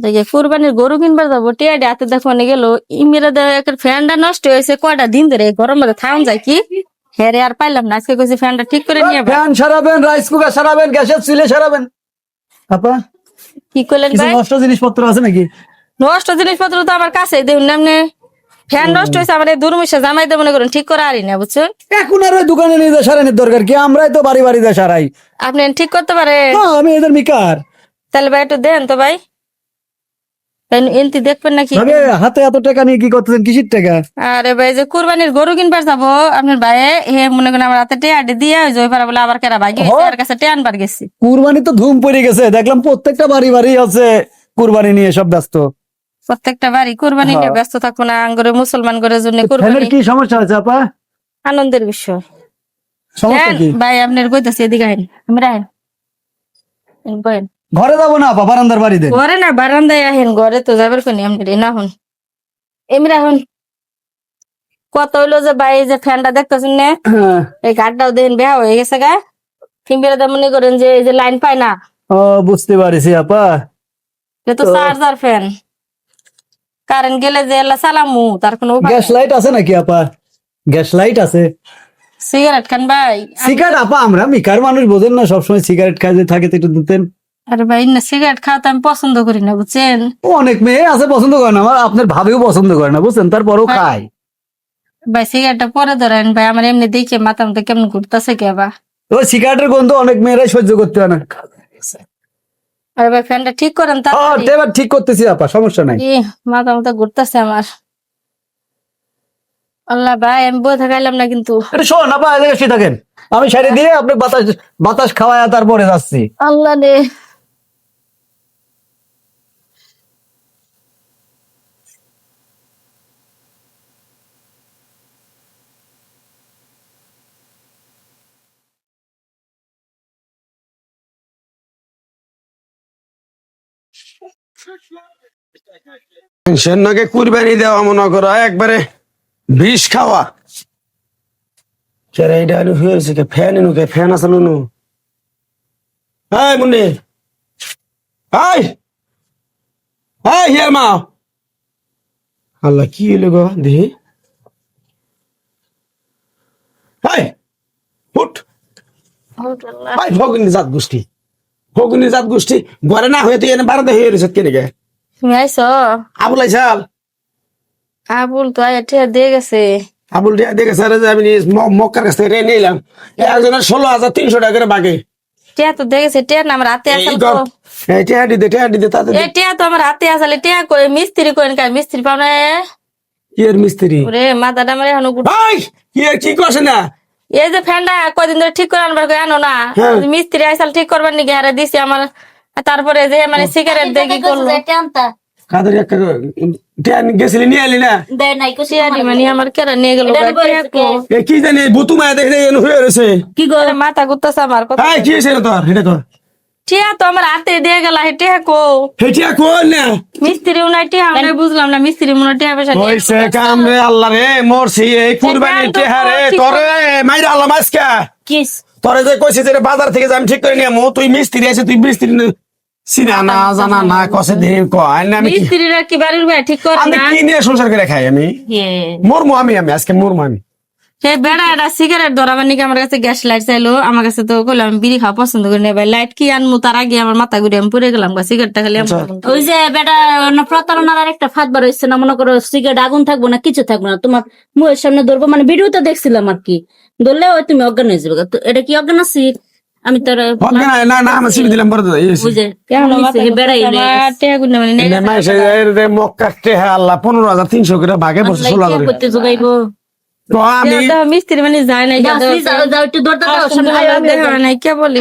দেখে কুরবানির গরু কিনবার যাবো টিয়া হাতে দেখো গেল ইমিরা ফ্যানটা নষ্ট হয়েছে কয়টা দিন ধরে গরম মধ্যে থাউন যায় কি হেরে আর পাইলাম না আজকে কইছে ফ্যানটা ঠিক করে নিয়ে ফ্যান সারাবেন, রাইস কুকার সারাবেন, গ্যাসের চুলে সারাবেন। আপা কি করলেন কিছু ভাই? নষ্ট জিনিসপত্র আছে নাকি? নষ্ট জিনিসপত্র তো আমার কাছে দেখুন এমনি ফ্যান নষ্ট হয়েছে আমার দুর্মিশে জামাইতে মনে করুন ঠিক করে আরি না বুঝছেন। এখন আর ওই দোকানে নিয়ে যা সারানোর দরকার কি? আমরাই তো বাড়ি বাড়ি যা সারাই। আপনি ঠিক করতে পারে আমি এদের মিকার। তাহলে ভাই একটু দেন তো ভাই, এনতি দেখবেন নাকি? ভাবে হাতে এত টাকা নিয়ে কি করতেছেন? কিসির টাকা? আরে ভাই যে কুরবানির গরু কিনবার যাবো আপনার ভাই হে মনে করেন আমার হাতে টেয়াটি দিয়ে ওই পারা বলে আবার কেরা ভাই এর কাছে টেয়ান বার গেছি। কুরবানি তো ধুম পড়ে গেছে, দেখলাম প্রত্যেকটা বাড়ি বাড়ি আছে কুরবানি নিয়ে সব ব্যস্ত। প্রত্যেকটা বাড়ি কুরবানি নিয়ে ব্যস্ত থাকবো না আঙ্গরে মুসলমান ঘরের জন্য কুরবানি কি সমস্যা আছে আপা? আনন্দের বিষয়। সমস্যা কি? ভাই আপনার কইতাছি এদিকে আইন আমরা আইন বলেন। ঘরে যাবো না আপা, বারান্দার বাড়িতে। ঘরে না বারান্দায় আহেন, ঘরে তো যাবার কোনি আপনার না হন এমরা হন। কত হইলো যে ভাই যে ফ্যানটা দেখতেছেন না এই ঘাটটাও দেখেন বেহা হয়ে গেছে গা কিংবা মনে করেন যে এই যে লাইন পায় না। ও বুঝতে পারছি আপা, এটা তো চার্জার ফ্যান, কারেন্ট গেলে যে এলা চালামু তার কোনো গ্যাস লাইট আছে নাকি আপা? গ্যাস লাইট আছে? সিগারেট খান ভাই? সিগারেট আপা আমরা মিকার মানুষ বোঝেন না, সবসময় সিগারেট খাই যে থাকে তো একটু দিতেন। আরে ভাই না সিগারেট খাওয়া তো আমি পছন্দ করি না বুঝছেন। অনেক মেয়ে আছে পছন্দ করে না, আমার আপনার ভাবেও পছন্দ করে না বুঝছেন, তারপরও খায়। ভাই সিগারেটটা পরে ধরেন ভাই আমার এমনি দেখে মাথা মতো কেমন ঘুরতেছে কে বা। ওই সিগারেটের গন্ধ অনেক মেয়েরাই সহ্য করতে পারে না। আরে ভাই ফ্যানটা ঠিক করেন এবার ঠিক করতেছি আপা, সমস্যা নাই। মাথা মতো ঘুরতেছে আমার। আল্লাহ ভাই আমি বই থাকাইলাম না কিন্তু। শোন আপা এদিকে থাকেন, আমি সাইডে দিয়ে আপনি বাতাস বাতাস খাওয়ায় তারপরে যাচ্ছি। আল্লাহ রে সেনাকে কুরবানি দেওয়া মনে করো একবারে বিষ খাওয়া। কেরে এটা আলু হয়েছে কে ফ্যান নুকে ফ্যান আছে নুনু। হাই মুন্নি হাই হাই হিয়ার মা আল্লাহ কি হইলো গো দেখি। হাই ফুট হাই ফগুনি জাত গোষ্ঠী, ফগুনি জাত গোষ্ঠী ঘরে না হয়ে তুই এনে বারান্দা হয়ে রয়েছে কেনে গে? তুমি আইছো? আবুল আইসাল? আবুল তো আইয়া দিয়ে গেছে। আবুল দেখে স্যার আমি মক্কার কাছ থেকে নিলাম একজনের 16,300 টাকা করে বাকি। টিয়া তো দেখেছে টিয়া না আমার হাতে আসল তো। টিয়া দিতে তাতে টিয়া তো আমার হাতে আসলে টিয়া করে মিস্ত্রি করেন কাজ মিস্ত্রি পাও না। কি এর মিস্ত্রি? ওরে মাথাটা আমার এখন ভাই কি এর কি করছে না? এই যে ফ্যানটা কয়দিন ধরে ঠিক করে আনবার আনো না মিস্ত্রি আইসাল ঠিক করবার নাকি হারে দিছি আমার। তারপরে যে মানে সিগারেট দেখি করলো কাদের একটা টিয়া গেছিলি নিয়ে এলি না? মানে আমার কেরা নিয়ে গেল কি জানি বুতু মায়া দেখে হয়ে রয়েছে কি করে মাথা ঘুরতেছে আমার কথা। কি হয়েছে তোর এটা কর? টিয়া তো আমার হাতে দিয়ে গেল টিয়া কো হেটিয়া কর না মিস্ত্রি উনাই টিয়া আমি বুঝলাম না মিস্ত্রি মনে টিয়া পয়সা হইছে কাম রে আল্লাহ রে মরছি এই কুরবানি টিয়া রে তোরে মাইরা আল্লাহ মাসকা কিস তোরে যে কইছি যে বাজার থেকে আমি ঠিক করে নিয়ে তুই মিস্ত্রি আছে তুই মিস্ত্রি সিনা না জানা না কসে দে কয় না আমি মিস্ত্রিরা কি বাড়ির ভাই ঠিক করে আমি না কি নিয়ে সংসার করে খাই আমি মরমু আমি আজকে মরমু আমি। সে বেড়া একটা সিগারেট ধরাবার নাকি আমার কাছে গ্যাস লাইট চাইলো আমার কাছে তো কইলাম আমি বিড়ি খাওয়া পছন্দ করি না ভাই লাইট কি আনমু তার আগে আমার মাথা ঘুরে আমি পড়ে গেলাম সিগারেটটা খালি ওই যে বেটা প্রতারণার আর একটা ফাঁদ বার হয়েছে না মনে করো সিগারেট আগুন থাকবো না কিছু থাকবো না তোমার মুখের সামনে ধরবো মানে ভিডিওতে দেখছিলাম আর কি ধরলে ওই তুমি অজ্ঞান হয়ে যাবে তো এটা কি অজ্ঞান আছি আমি তোর না না আমি সিবি দিলাম বড় বুঝে বেড়াই মক্কা টেহা আল্লাহ 15,300 করে ভাগে পড়ছে 16,000 করতে যোগাইবো মিস্ত্রি মানে যায় না একটু দরকার কে বলি